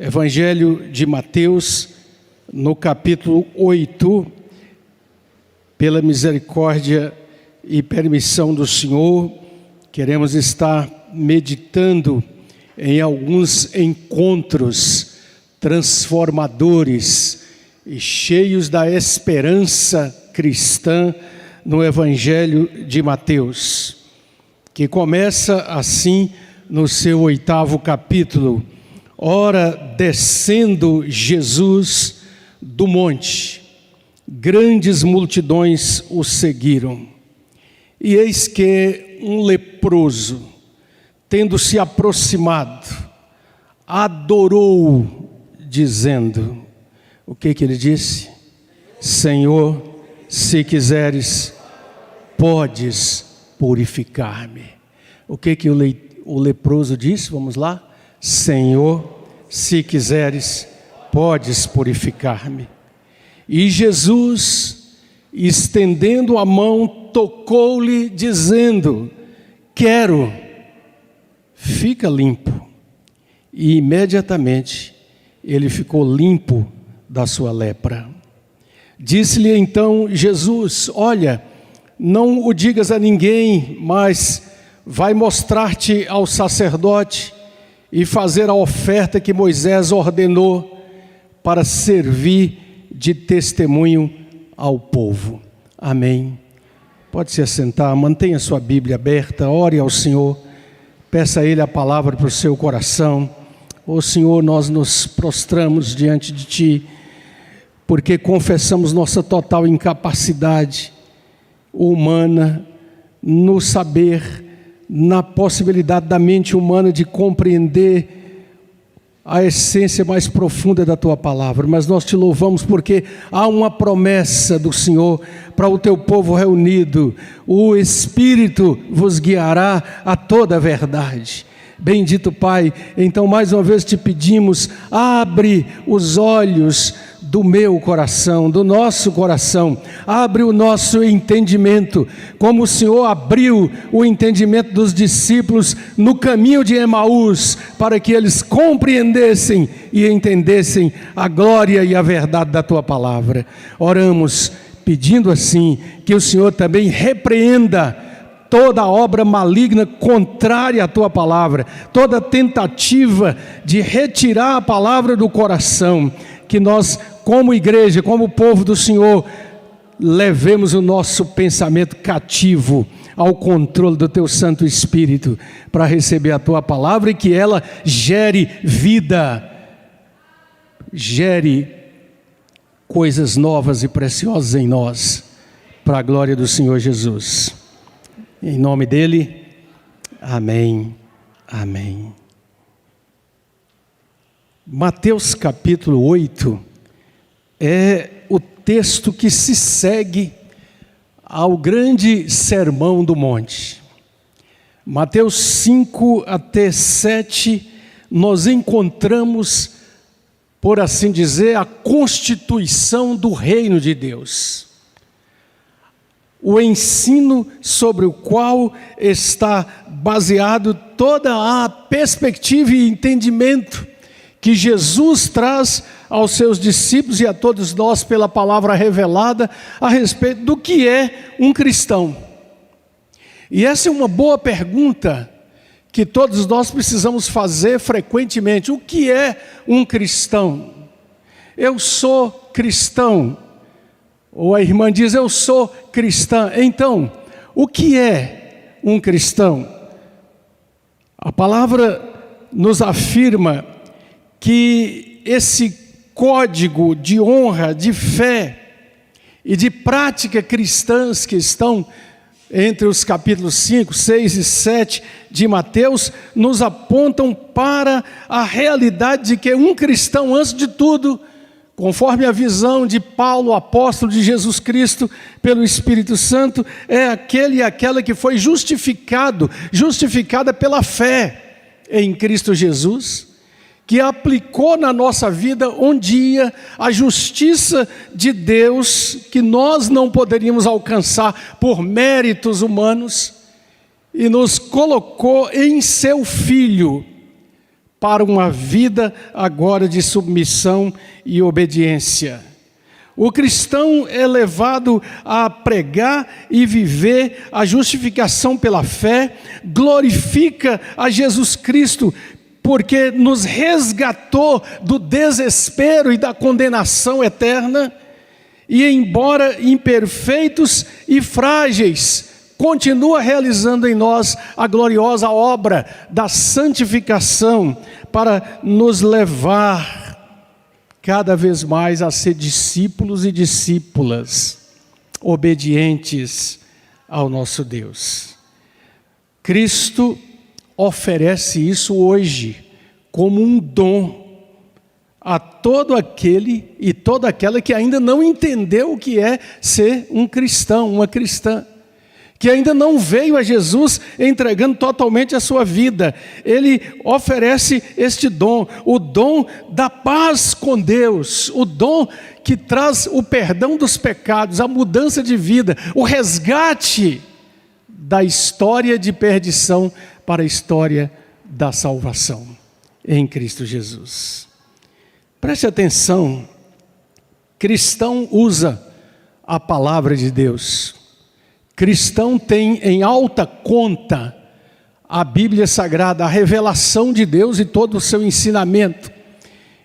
Evangelho de Mateus, no capítulo 8, pela misericórdia e permissão do Senhor, queremos estar meditando em alguns encontros transformadores e cheios da esperança cristã no Evangelho de Mateus, que começa assim no seu 8º capítulo. Ora, descendo Jesus do monte, grandes multidões o seguiram. E eis que um leproso, tendo se aproximado, adorou, dizendo, o que ele disse? Senhor, se quiseres, podes purificar-me. O que o leproso disse? Vamos lá. Senhor, se quiseres, podes purificar-me. E Jesus, estendendo a mão, tocou-lhe, dizendo, quero, fica limpo. E imediatamente ele ficou limpo da sua lepra. Disse-lhe então Jesus, olha, não o digas a ninguém, mas vai mostrar-te ao sacerdote e fazer a oferta que Moisés ordenou para servir de testemunho ao povo. Amém. Pode se assentar, mantenha sua Bíblia aberta, ore ao Senhor, peça a Ele a palavra para o seu coração. Ó Senhor, nós nos prostramos diante de Ti, porque confessamos nossa total incapacidade humana no saber, na possibilidade da mente humana de compreender a essência mais profunda da Tua palavra. Mas nós Te louvamos porque há uma promessa do Senhor para o Teu povo reunido. O Espírito vos guiará a toda a verdade. Bendito Pai, então mais uma vez Te pedimos, abre os olhos do meu coração, do nosso coração, abre o nosso entendimento, como o Senhor abriu o entendimento dos discípulos no caminho de Emaús, para que eles compreendessem e entendessem a glória e a verdade da Tua palavra. Oramos pedindo assim, que o Senhor também repreenda toda obra maligna contrária à Tua palavra, toda tentativa de retirar a palavra do coração, que nós, como igreja, como povo do Senhor, levemos o nosso pensamento cativo ao controle do Teu Santo Espírito, para receber a Tua palavra e que ela gere vida, gere coisas novas e preciosas em nós, para a glória do Senhor Jesus. Em nome dEle, amém, amém. Mateus capítulo 8 é o texto que se segue ao grande sermão do monte. Mateus 5 até 7, nós encontramos, por assim dizer, a constituição do reino de Deus. O ensino sobre o qual está baseado toda a perspectiva e entendimento que Jesus traz aos seus discípulos e a todos nós pela palavra revelada a respeito do que é um cristão. E essa é uma boa pergunta que todos nós precisamos fazer frequentemente. O que é um cristão? Eu sou cristão. Ou a irmã diz, eu sou cristã. Então, o que é um cristão? A palavra nos afirma que esse código de honra, de fé e de prática cristãs que estão entre os capítulos 5, 6 e 7 de Mateus, nos apontam para a realidade de que um cristão, antes de tudo, conforme a visão de Paulo, apóstolo de Jesus Cristo, pelo Espírito Santo, é aquele e aquela que foi justificada pela fé em Cristo Jesus, que aplicou na nossa vida um dia a justiça de Deus, que nós não poderíamos alcançar por méritos humanos, e nos colocou em seu Filho, para uma vida agora de submissão e obediência. O cristão é levado a pregar e viver a justificação pela fé, glorifica a Jesus Cristo, porque nos resgatou do desespero e da condenação eterna, e embora imperfeitos e frágeis, continua realizando em nós a gloriosa obra da santificação para nos levar cada vez mais a ser discípulos e discípulas obedientes ao nosso Deus. Cristo oferece isso hoje como um dom a todo aquele e toda aquela que ainda não entendeu o que é ser um cristão, uma cristã, que ainda não veio a Jesus entregando totalmente a sua vida. Ele oferece este dom, o dom da paz com Deus, o dom que traz o perdão dos pecados, a mudança de vida, o resgate da história de perdição para a história da salvação em Cristo Jesus. Preste atenção, cristão usa a palavra de Deus. Cristão tem em alta conta a Bíblia Sagrada, a revelação de Deus e todo o seu ensinamento.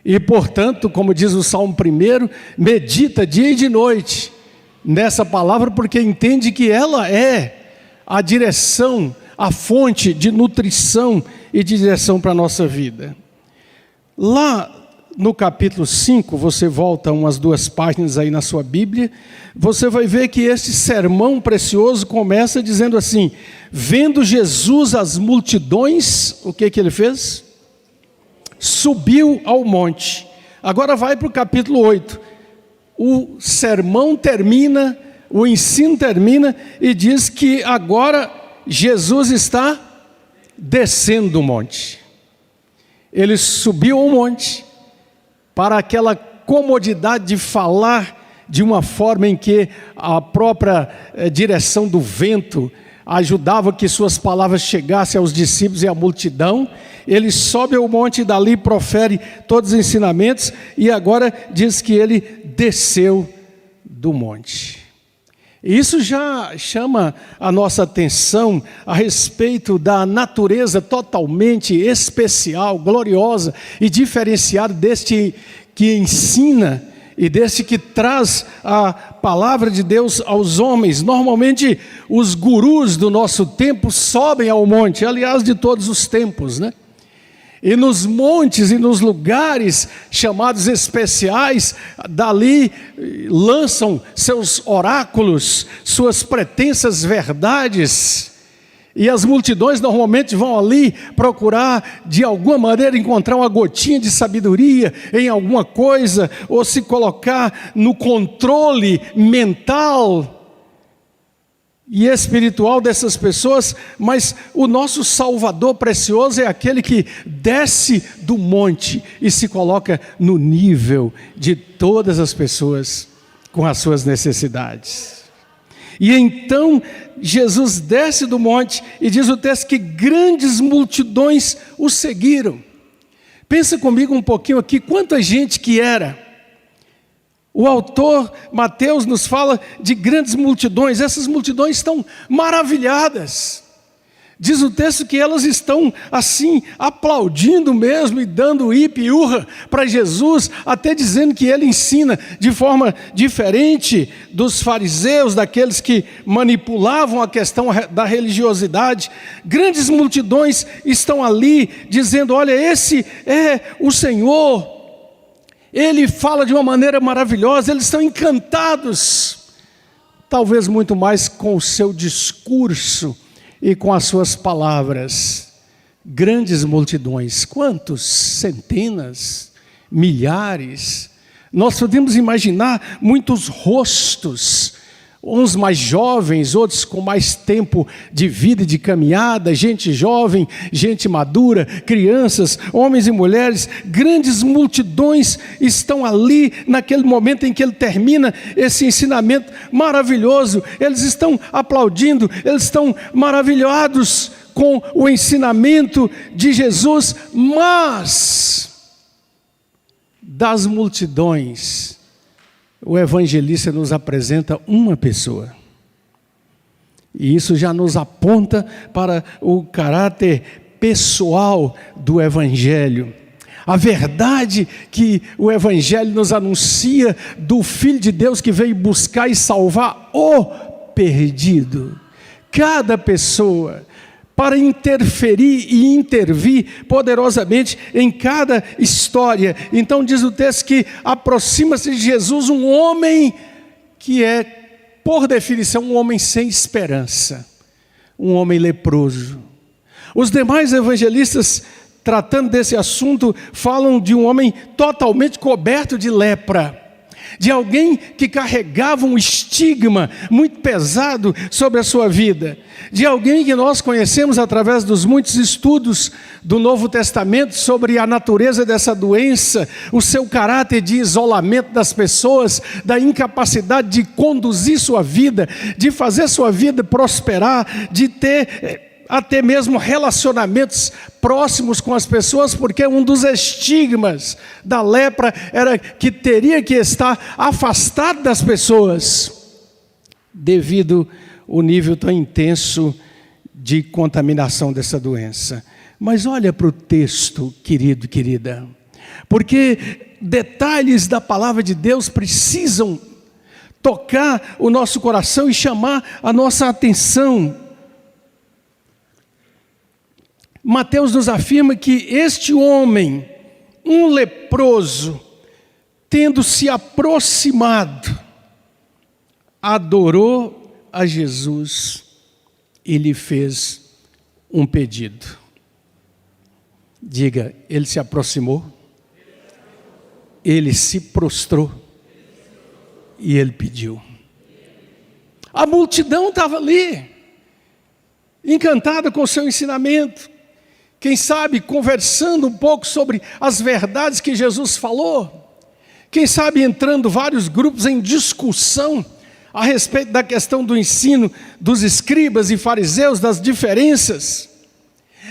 E, portanto, como diz o Salmo 1, medita dia e de noite nessa palavra, porque entende que ela é a direção, a fonte de nutrição e de direção para a nossa vida. Lá no capítulo 5, você volta umas 2 páginas aí na sua Bíblia, você vai ver que esse sermão precioso começa dizendo assim: vendo Jesus as multidões, o que ele fez? Subiu ao monte. Agora vai para o capítulo 8. O sermão termina, o ensino termina e diz que agora Jesus está descendo do monte. Ele subiu ao monte para aquela comodidade de falar de uma forma em que a própria direção do vento ajudava que suas palavras chegassem aos discípulos e à multidão. Ele sobe ao monte e dali profere todos os ensinamentos, e agora diz que ele desceu do monte. Isso já chama a nossa atenção a respeito da natureza totalmente especial, gloriosa e diferenciada deste que ensina e deste que traz a palavra de Deus aos homens. Normalmente os gurus do nosso tempo sobem ao monte, aliás, de todos os tempos, né? E nos montes e nos lugares chamados especiais, dali lançam seus oráculos, suas pretensas verdades. E as multidões normalmente vão ali procurar, de alguma maneira, encontrar uma gotinha de sabedoria em alguma coisa, ou se colocar no controle mental e espiritual dessas pessoas. Mas o nosso Salvador precioso é aquele que desce do monte e se coloca no nível de todas as pessoas com as suas necessidades. E então Jesus desce do monte e diz o texto que grandes multidões o seguiram. Pensa comigo um pouquinho aqui, quanta gente que era. O autor Mateus nos fala de grandes multidões. Essas multidões estão maravilhadas. Diz o texto que elas estão assim, aplaudindo mesmo e dando hipe e urra para Jesus, até dizendo que ele ensina de forma diferente dos fariseus, daqueles que manipulavam a questão da religiosidade. Grandes multidões estão ali dizendo: olha, esse é o Senhor. Ele fala de uma maneira maravilhosa, eles estão encantados, talvez muito mais com o seu discurso e com as suas palavras. Grandes multidões, quantos? Centenas, milhares. Nós podemos imaginar muitos rostos, uns mais jovens, outros com mais tempo de vida e de caminhada, gente jovem, gente madura, crianças, homens e mulheres. Grandes multidões estão ali naquele momento em que ele termina esse ensinamento maravilhoso. Eles estão aplaudindo, eles estão maravilhados com o ensinamento de Jesus, mas das multidões, o evangelista nos apresenta uma pessoa. E isso já nos aponta para o caráter pessoal do Evangelho. A verdade que o Evangelho nos anuncia do Filho de Deus que veio buscar e salvar o perdido. Cada pessoa, para interferir e intervir poderosamente em cada história. Então diz o texto que aproxima-se de Jesus um homem que é, por definição, um homem sem esperança, um homem leproso. Os demais evangelistas, tratando desse assunto, falam de um homem totalmente coberto de lepra, de alguém que carregava um estigma muito pesado sobre a sua vida, de alguém que nós conhecemos através dos muitos estudos do Novo Testamento sobre a natureza dessa doença, o seu caráter de isolamento das pessoas, da incapacidade de conduzir sua vida, de fazer sua vida prosperar, de ter até mesmo relacionamentos próximos com as pessoas, porque um dos estigmas da lepra era que teria que estar afastado das pessoas, devido ao nível tão intenso de contaminação dessa doença. Mas olha para o texto, querido e querida, porque detalhes da palavra de Deus precisam tocar o nosso coração e chamar a nossa atenção. Mateus nos afirma que este homem, um leproso, tendo se aproximado, adorou a Jesus e lhe fez um pedido. Diga, ele se aproximou, ele se prostrou e ele pediu. A multidão estava ali, encantada com o seu ensinamento. Quem sabe conversando um pouco sobre as verdades que Jesus falou. Quem sabe entrando vários grupos em discussão a respeito da questão do ensino dos escribas e fariseus, das diferenças.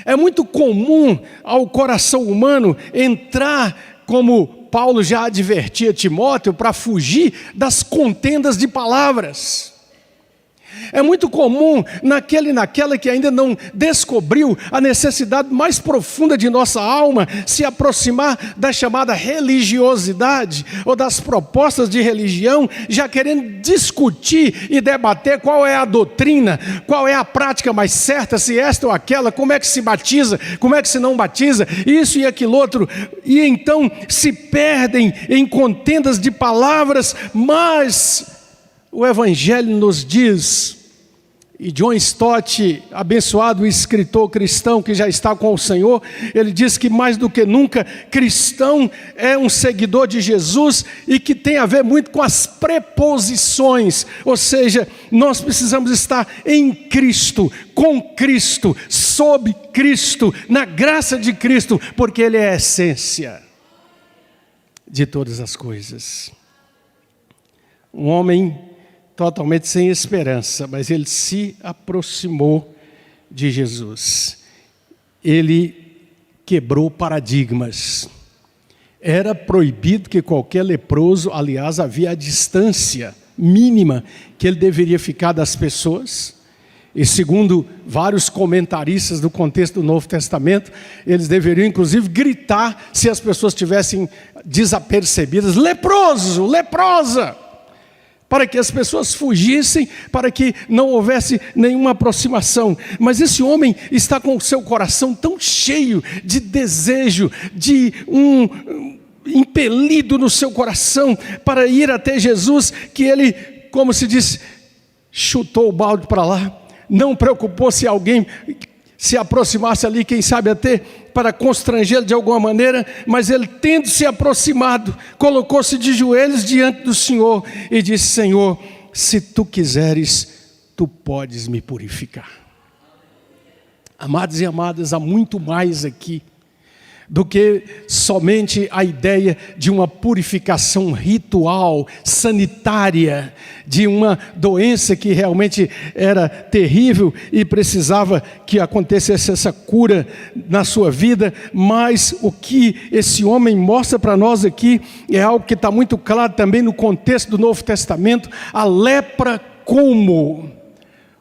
É muito comum ao coração humano entrar, como Paulo já advertia Timóteo, para fugir das contendas de palavras. É muito comum naquela que ainda não descobriu a necessidade mais profunda de nossa alma se aproximar da chamada religiosidade ou das propostas de religião, já querendo discutir e debater qual é a doutrina, qual é a prática mais certa, se esta ou aquela, como é que se batiza, como é que se não batiza, isso e aquilo outro, e então se perdem em contendas de palavras, mas o Evangelho nos diz, e John Stott, abençoado escritor cristão que já está com o Senhor, ele diz que mais do que nunca, cristão é um seguidor de Jesus e que tem a ver muito com as preposições, ou seja, nós precisamos estar em Cristo, com Cristo, sob Cristo, na graça de Cristo, porque Ele é a essência de todas as coisas. Um homem totalmente sem esperança, mas ele se aproximou de Jesus. Ele quebrou paradigmas. Era proibido que qualquer leproso, aliás, havia a distância mínima que ele deveria ficar das pessoas. E segundo vários comentaristas do contexto do Novo Testamento, eles deveriam inclusive gritar se as pessoas estivessem desapercebidas: leproso, leprosa! Para que as pessoas fugissem, para que não houvesse nenhuma aproximação. Mas esse homem está com o seu coração tão cheio de desejo, de impelido no seu coração para ir até Jesus, que ele, como se diz, chutou o balde para lá, não preocupou se alguém se aproximasse ali, quem sabe até para constrangê-lo de alguma maneira, mas ele, tendo se aproximado, colocou-se de joelhos diante do Senhor e disse: Senhor, se tu quiseres, tu podes me purificar. Amados e amadas, há muito mais aqui. do que somente a ideia de uma purificação ritual, sanitária, de uma doença que realmente era terrível e precisava que acontecesse essa cura na sua vida. Mas o que esse homem mostra para nós aqui é algo que está muito claro também no contexto do Novo Testamento: a lepra como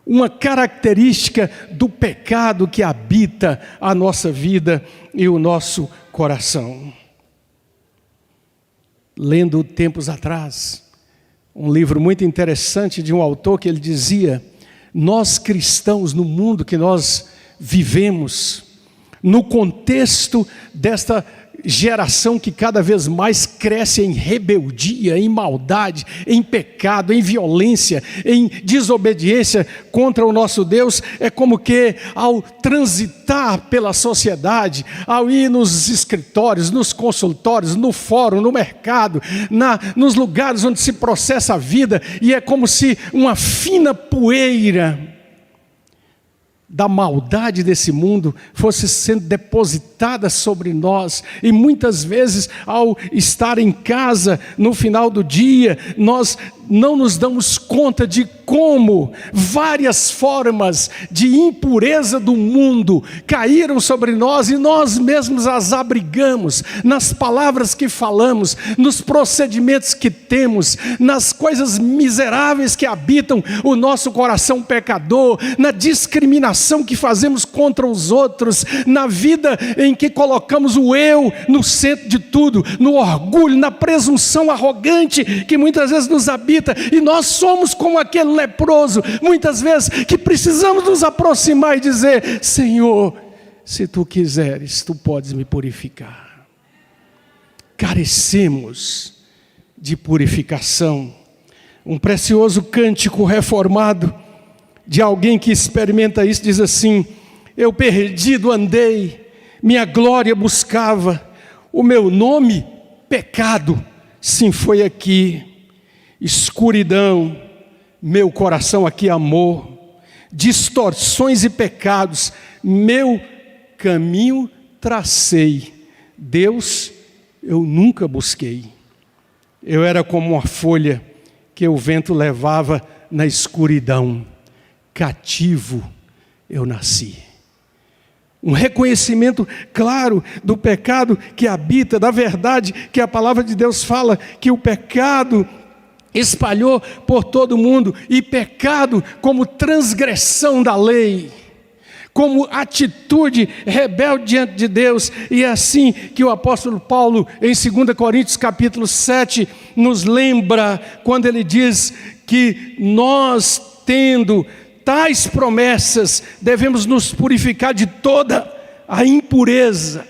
uma característica do pecado que habita a nossa vida e o nosso coração. Lendo tempos atrás, um livro muito interessante de um autor que ele dizia: nós cristãos, no mundo que nós vivemos, no contexto desta geração que cada vez mais cresce em rebeldia, em maldade, em pecado, em violência, em desobediência contra o nosso Deus, é como que ao transitar pela sociedade, ao ir nos escritórios, nos consultórios, no fórum, no mercado, nos lugares onde se processa a vida, e é como se uma fina poeira da maldade desse mundo fosse sendo depositada sobre nós. E muitas vezes, ao estar em casa no final do dia, nós não nos damos conta de como várias formas de impureza do mundo caíram sobre nós e nós mesmos as abrigamos nas palavras que falamos, nos procedimentos que temos, nas coisas miseráveis que habitam o nosso coração pecador, na discriminação que fazemos contra os outros, na vida em que colocamos o eu no centro de tudo, no orgulho, na presunção arrogante que muitas vezes nos habita. E nós somos como aquele leproso, muitas vezes, que precisamos nos aproximar e dizer: Senhor, se Tu quiseres, Tu podes me purificar. Carecemos de purificação. Um precioso cântico reformado de alguém que experimenta isso diz assim: eu perdido andei, minha glória buscava, o meu nome, pecado, sim, foi aqui. Escuridão, meu coração aqui amou, distorções e pecados, meu caminho tracei, Deus eu nunca busquei. Eu era como uma folha que o vento levava na escuridão, cativo eu nasci. Um reconhecimento claro do pecado que habita, da verdade que a palavra de Deus fala, que o pecado espalhou por todo mundo, e pecado como transgressão da lei, como atitude rebelde diante de Deus. E é assim que o apóstolo Paulo, em 2 Coríntios capítulo 7, nos lembra, quando ele diz que nós, tendo tais promessas, devemos nos purificar de toda a impureza,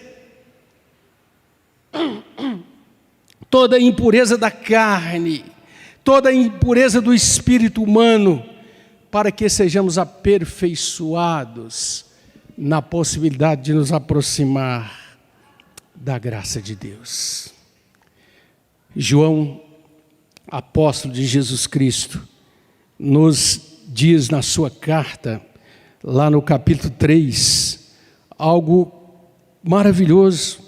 toda a impureza da carne, toda a impureza do espírito humano, para que sejamos aperfeiçoados na possibilidade de nos aproximar da graça de Deus. João, apóstolo de Jesus Cristo, nos diz na sua carta, lá no capítulo 3, algo maravilhoso.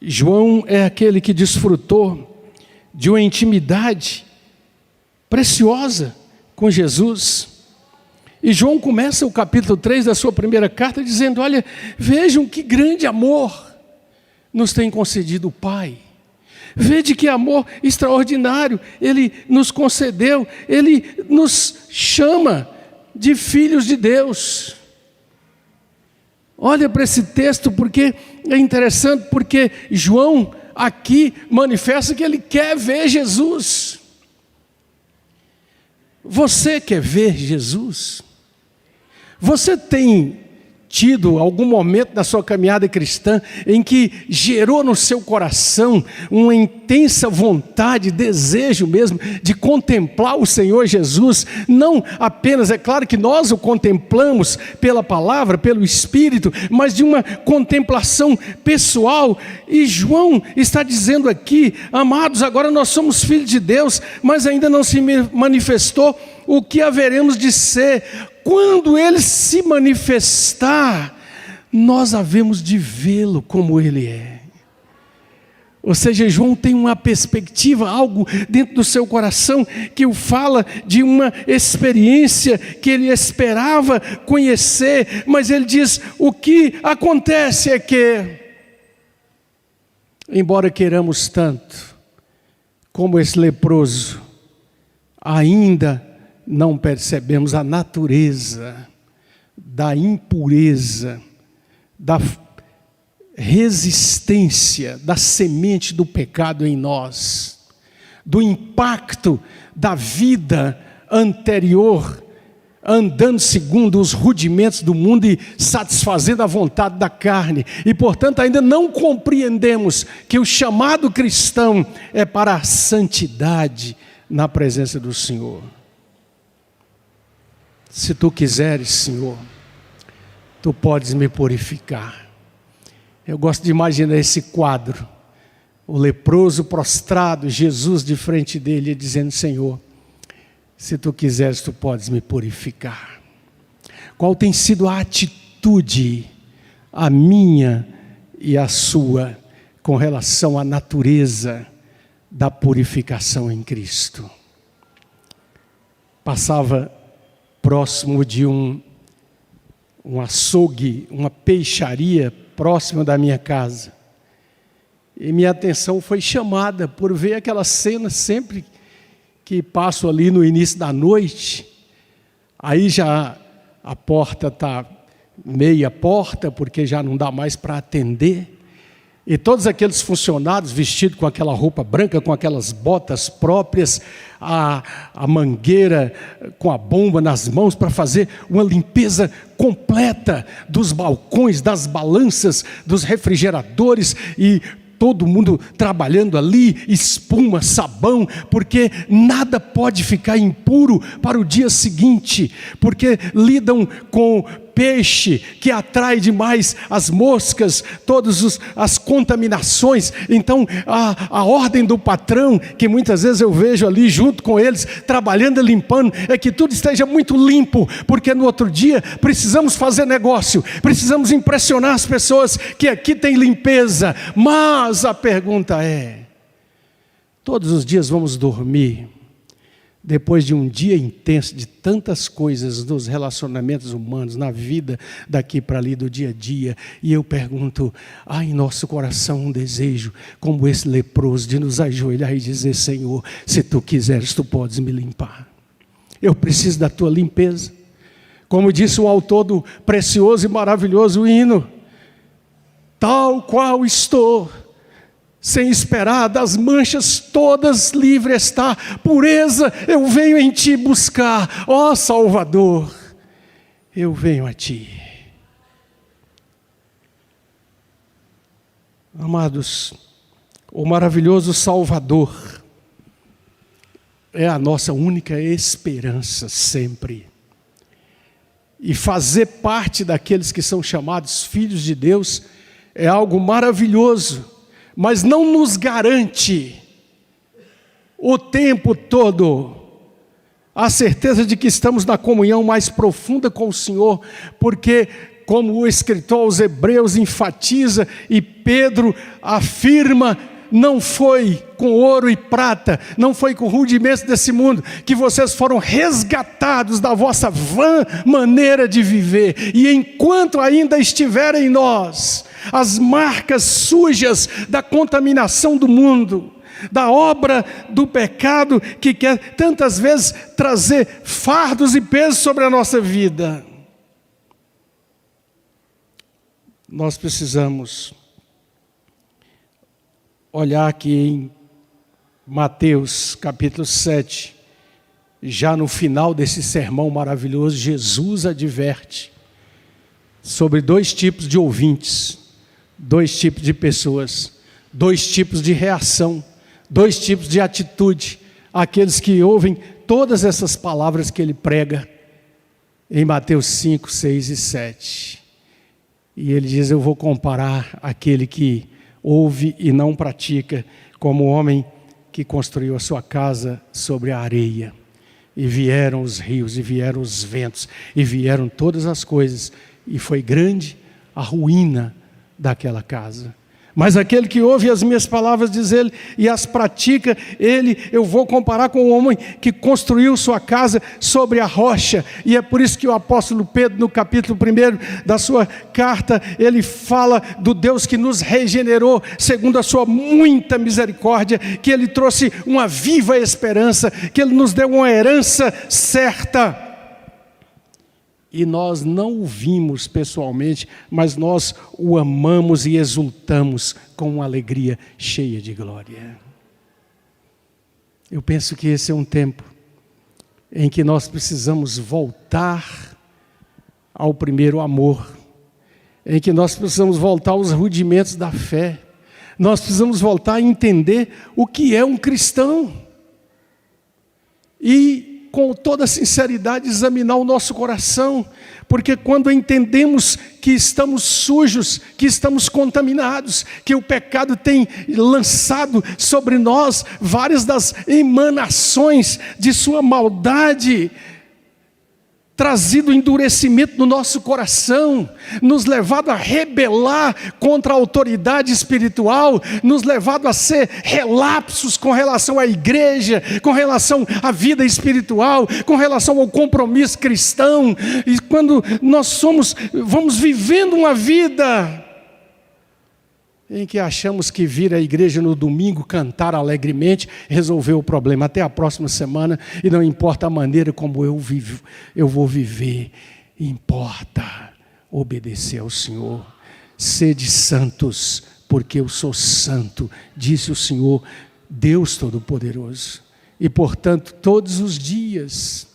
João é aquele que desfrutou de uma intimidade preciosa com Jesus. E João começa o capítulo 3 da sua primeira carta dizendo: olha, vejam que grande amor nos tem concedido o Pai. Vede que amor extraordinário Ele nos concedeu. Ele nos chama de filhos de Deus. Olha para esse texto, porque é interessante, porque João aqui manifesta que ele quer ver Jesus. Você quer ver Jesus? Você tem tido algum momento da sua caminhada cristã em que gerou no seu coração uma intensa vontade, desejo mesmo de contemplar o Senhor Jesus? Não apenas, é claro que nós o contemplamos pela palavra, pelo Espírito, mas de uma contemplação pessoal. E João está dizendo aqui: amados, agora nós somos filhos de Deus, mas ainda não se manifestou o que haveremos de ser. Quando Ele se manifestar, nós havemos de vê-lo como Ele é. Ou seja, João tem uma perspectiva, algo dentro do seu coração que o fala de uma experiência que ele esperava conhecer, mas ele diz, o que acontece é que, embora queiramos tanto, como esse leproso, ainda não percebemos a natureza da impureza, da resistência da semente do pecado em nós, do impacto da vida anterior, andando segundo os rudimentos do mundo e satisfazendo a vontade da carne, e portanto ainda não compreendemos que o chamado cristão é para a santidade na presença do Senhor. Se tu quiseres, Senhor, tu podes me purificar. Eu gosto de imaginar esse quadro, o leproso prostrado, Jesus de frente dele, dizendo, Senhor, se tu quiseres, tu podes me purificar. Qual tem sido a atitude, a minha e a sua, com relação à natureza da purificação em Cristo? Passava próximo de um açougue, uma peixaria, próximo da minha casa, e minha atenção foi chamada por ver aquela cena sempre que passo ali no início da noite. Aí já a porta está meia porta, porque já não dá mais para atender, e todos aqueles funcionários vestidos com aquela roupa branca, com aquelas botas próprias, a mangueira com a bomba nas mãos para fazer uma limpeza completa dos balcões, das balanças, dos refrigeradores, e todo mundo trabalhando ali, espuma, sabão, porque nada pode ficar impuro para o dia seguinte, porque lidam com peixe que atrai demais as moscas, todas as contaminações. Então a ordem do patrão, que muitas vezes eu vejo ali junto com eles, trabalhando e limpando, é que tudo esteja muito limpo, porque no outro dia precisamos fazer negócio, precisamos impressionar as pessoas que aqui tem limpeza. Mas a pergunta é, todos os dias vamos dormir, depois de um dia intenso de tantas coisas nos relacionamentos humanos, na vida daqui para ali do dia a dia, e eu pergunto, há em nosso coração um desejo como esse leproso de nos ajoelhar e dizer, Senhor, se tu quiseres, tu podes me limpar, eu preciso da tua limpeza, como disse o autor do precioso e maravilhoso hino, tal qual estou, sem esperar, das manchas todas livre está, pureza eu venho em ti buscar, ó Salvador, eu venho a ti. Amados, o maravilhoso Salvador é a nossa única esperança sempre, e fazer parte daqueles que são chamados filhos de Deus é algo maravilhoso, mas não nos garante o tempo todo a certeza de que estamos na comunhão mais profunda com o Senhor, porque como o escritor aos Hebreus enfatiza e Pedro afirma, não foi com ouro e prata, não foi com rudimentos desse mundo, que vocês foram resgatados da vossa vã maneira de viver, e enquanto ainda estiverem em nós as marcas sujas da contaminação do mundo, da obra do pecado que quer tantas vezes trazer fardos e pesos sobre a nossa vida, nós precisamos olhar aqui em Mateus capítulo 7, já no final desse sermão maravilhoso, Jesus adverte sobre dois tipos de ouvintes, dois tipos de pessoas, dois tipos de reação, dois tipos de atitude, aqueles que ouvem todas essas palavras que ele prega em Mateus 5, 6 e 7. E ele diz, eu vou comparar aquele que ouve e não pratica, como o homem que construiu a sua casa sobre a areia, e vieram os rios, e vieram os ventos, e vieram todas as coisas, e foi grande a ruína daquela casa. Mas aquele que ouve as minhas palavras, diz ele, e as pratica, eu vou comparar com o homem que construiu sua casa sobre a rocha. E é por isso que o apóstolo Pedro, no capítulo 1 da sua carta, ele fala do Deus que nos regenerou, segundo a sua muita misericórdia, que ele trouxe uma viva esperança, que ele nos deu uma herança certa. E nós não o vimos pessoalmente, mas nós o amamos e exultamos com uma alegria cheia de glória. Eu penso que esse é um tempo em que nós precisamos voltar ao primeiro amor, em que nós precisamos voltar aos rudimentos da fé, nós precisamos voltar a entender o que é um cristão e, com toda sinceridade, examinar o nosso coração, porque quando entendemos que estamos sujos, que estamos contaminados, que o pecado tem lançado sobre nós várias das emanações de sua maldade, trazido endurecimento no nosso coração, nos levado a rebelar contra a autoridade espiritual, nos levado a ser relapsos com relação à igreja, com relação à vida espiritual, com relação ao compromisso cristão. E quando nós vamos vivendo uma vida em que achamos que vir à igreja no domingo, cantar alegremente, resolveu o problema. Até a próxima semana, e não importa a maneira como eu vou viver, importa obedecer ao Senhor. Sede santos, porque eu sou santo, disse o Senhor, Deus Todo-Poderoso. E, portanto, todos os dias,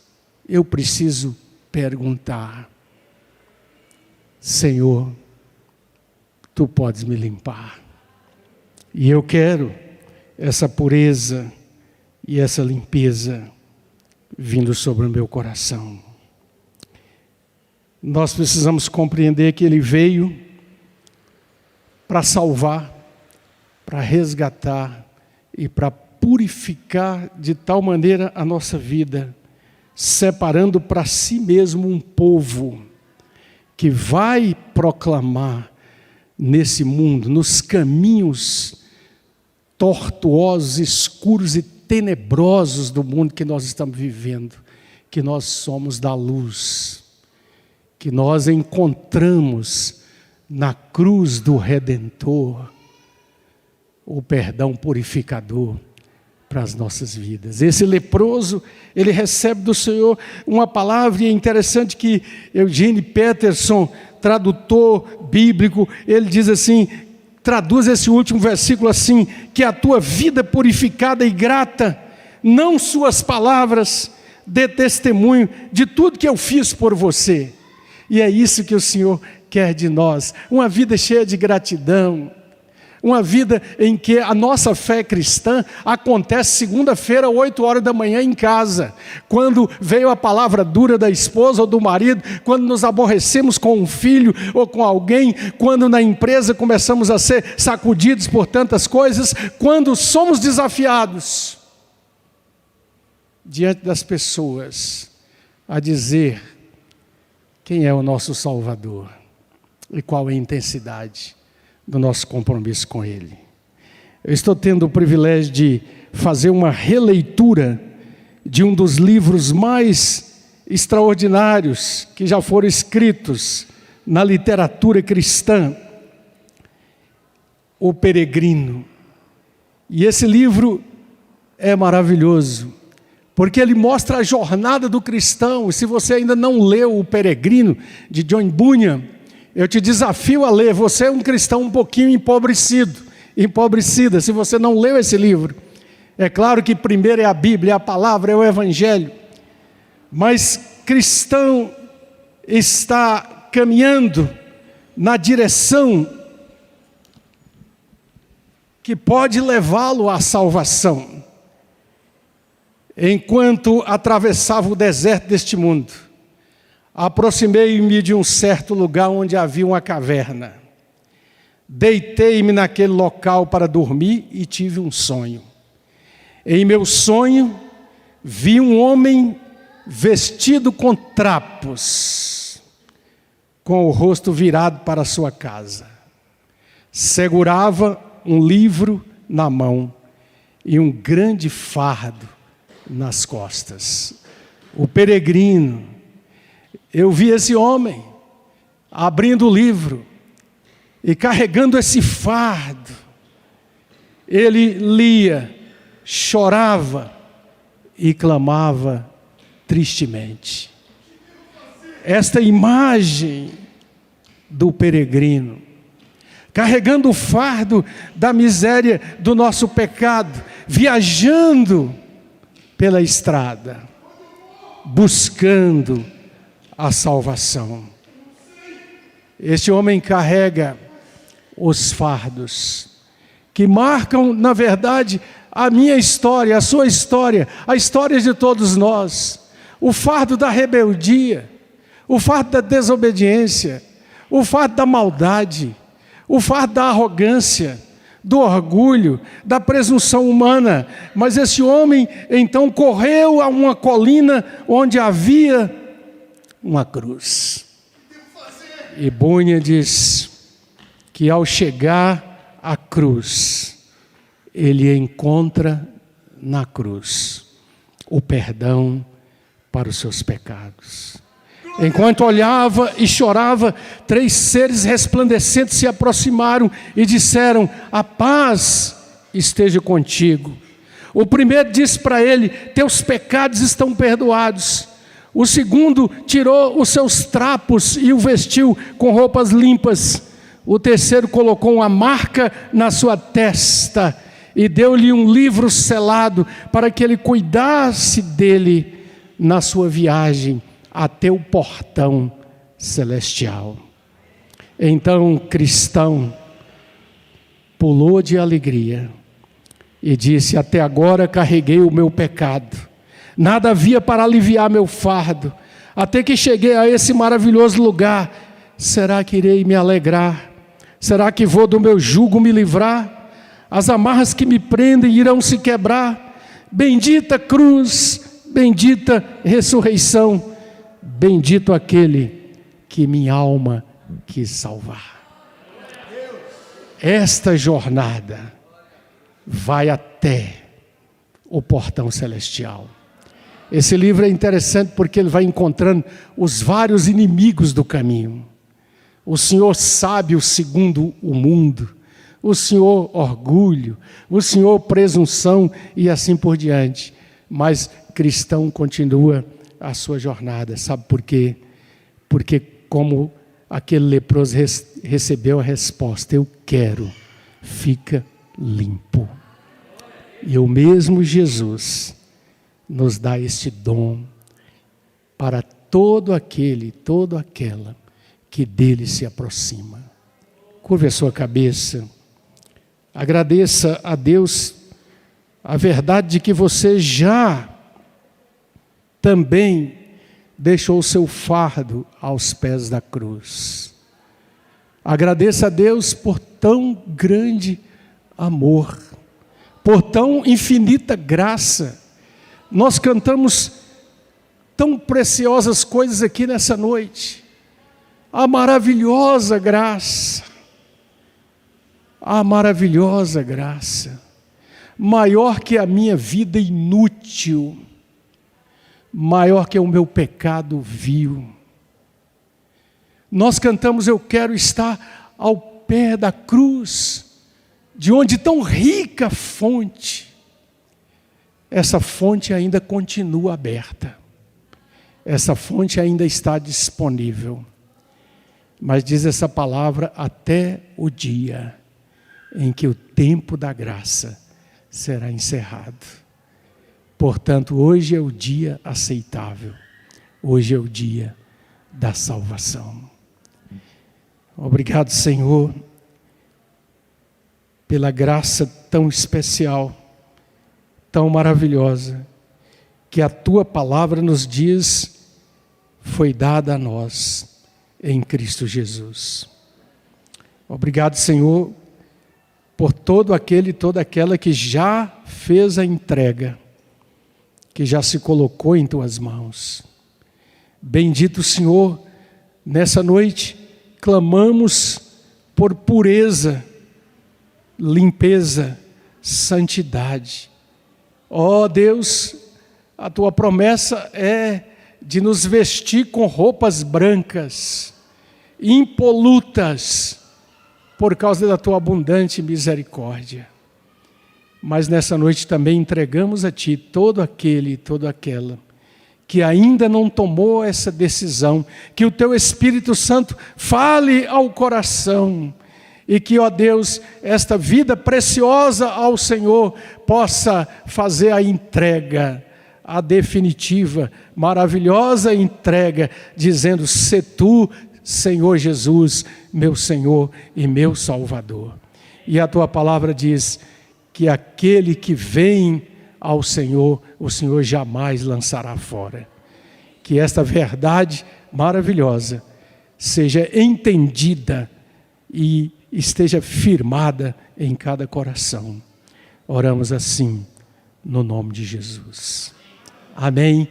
eu preciso perguntar, Senhor, Tu podes me limpar. E eu quero essa pureza e essa limpeza vindo sobre o meu coração. Nós precisamos compreender que Ele veio para salvar, para resgatar e para purificar de tal maneira a nossa vida, separando para si mesmo um povo que vai proclamar nesse mundo, nos caminhos tortuosos, escuros e tenebrosos do mundo que nós estamos vivendo, que nós somos da luz, que nós encontramos na cruz do Redentor o perdão purificador para as nossas vidas. Esse leproso, ele recebe do Senhor uma palavra, e é interessante que Eugene Peterson, tradutor bíblico, ele diz assim, traduz esse último versículo assim, que a tua vida purificada e grata, não suas palavras, dê testemunho de tudo que eu fiz por você. E é isso que o Senhor quer de nós, uma vida cheia de gratidão, uma vida em que a nossa fé cristã acontece segunda-feira, 8 horas da manhã em casa. Quando veio a palavra dura da esposa ou do marido, quando nos aborrecemos com um filho ou com alguém, quando na empresa começamos a ser sacudidos por tantas coisas, quando somos desafiados diante das pessoas a dizer quem é o nosso Salvador e qual é a intensidade do nosso compromisso com Ele. Eu estou tendo o privilégio de fazer uma releitura de um dos livros mais extraordinários que já foram escritos na literatura cristã, O Peregrino. E esse livro é maravilhoso, porque ele mostra a jornada do cristão. E se você ainda não leu O Peregrino, de John Bunyan, eu te desafio a ler. Você é um cristão um pouquinho empobrecida, se você não leu esse livro. É claro que primeiro é a Bíblia, é a palavra, é o Evangelho. Mas cristão está caminhando na direção que pode levá-lo à salvação. Enquanto atravessava o deserto deste mundo, aproximei-me de um certo lugar onde havia uma caverna. Deitei-me naquele local para dormir e tive um sonho. Em meu sonho, vi um homem vestido com trapos. com o rosto virado para a sua casa. Segurava um livro na mão e um grande fardo nas costas. O peregrino. Eu vi esse homem abrindo o livro e carregando esse fardo. Ele lia, chorava e clamava tristemente. Esta imagem do peregrino, carregando o fardo da miséria do nosso pecado, viajando pela estrada, buscando a salvação. Este homem carrega os fardos que marcam, na verdade, a minha história, a sua história, a história de todos nós. O fardo da rebeldia, o fardo da desobediência, o fardo da maldade, o fardo da arrogância, do orgulho, da presunção humana. Mas esse homem então correu a uma colina onde havia uma cruz. E Bunyan diz que ao chegar à cruz, ele encontra na cruz o perdão para os seus pecados. Enquanto olhava e chorava, 3 seres resplandecentes se aproximaram e disseram: a paz esteja contigo. O primeiro disse para ele: teus pecados estão perdoados. O segundo tirou os seus trapos e o vestiu com roupas limpas. O terceiro colocou uma marca na sua testa e deu-lhe um livro selado para que ele cuidasse dele na sua viagem até o portão celestial. Então o cristão pulou de alegria e disse: até agora carreguei o meu pecado, nada havia para aliviar meu fardo, até que cheguei a esse maravilhoso lugar. Será que irei me alegrar? Será que vou do meu jugo me livrar? As amarras que me prendem irão se quebrar. Bendita cruz, bendita ressurreição, bendito aquele que minha alma quis salvar. Esta jornada vai até o portão celestial. Esse livro é interessante porque ele vai encontrando os vários inimigos do caminho. O Senhor sábio segundo o mundo, o Senhor orgulho, o Senhor presunção e assim por diante. Mas cristão continua a sua jornada. Sabe por quê? Porque como aquele leproso recebeu a resposta: eu quero, fica limpo. E o mesmo Jesus nos dá este dom para todo aquele, toda aquela que dele se aproxima. Curve a sua cabeça, agradeça a Deus a verdade de que você já também deixou o seu fardo aos pés da cruz. Agradeça a Deus por tão grande amor, por tão infinita graça. Nós cantamos tão preciosas coisas aqui nessa noite. A maravilhosa graça, a maravilhosa graça, maior que a minha vida inútil, maior que o meu pecado vil. Nós cantamos: eu quero estar ao pé da cruz, de onde tão rica fonte. Essa fonte ainda continua aberta, essa fonte ainda está disponível. Mas diz essa palavra: até o dia em que o tempo da graça será encerrado. Portanto, hoje é o dia aceitável, hoje é o dia da salvação. Obrigado, Senhor, pela graça tão especial, tão maravilhosa, que a Tua palavra nos diz foi dada a nós em Cristo Jesus. Obrigado, Senhor, por todo aquele e toda aquela que já fez a entrega, que já se colocou em Tuas mãos. Bendito, Senhor, Nessa noite, clamamos por pureza, limpeza, santidade. Ó Deus, a tua promessa é de nos vestir com roupas brancas, impolutas, por causa da tua abundante misericórdia. Mas nessa noite também entregamos a ti todo aquele e toda aquela que ainda não tomou essa decisão, que o teu Espírito Santo fale ao coração, e que, ó Deus, esta vida preciosa ao Senhor possa fazer a entrega, a definitiva, maravilhosa entrega, dizendo: "Sê tu, Senhor Jesus, meu Senhor e meu Salvador." E a tua palavra diz que aquele que vem ao Senhor, o Senhor jamais lançará fora. Que esta verdade maravilhosa seja entendida e esteja firmada em cada coração. Oramos assim, no nome de Jesus. Amém.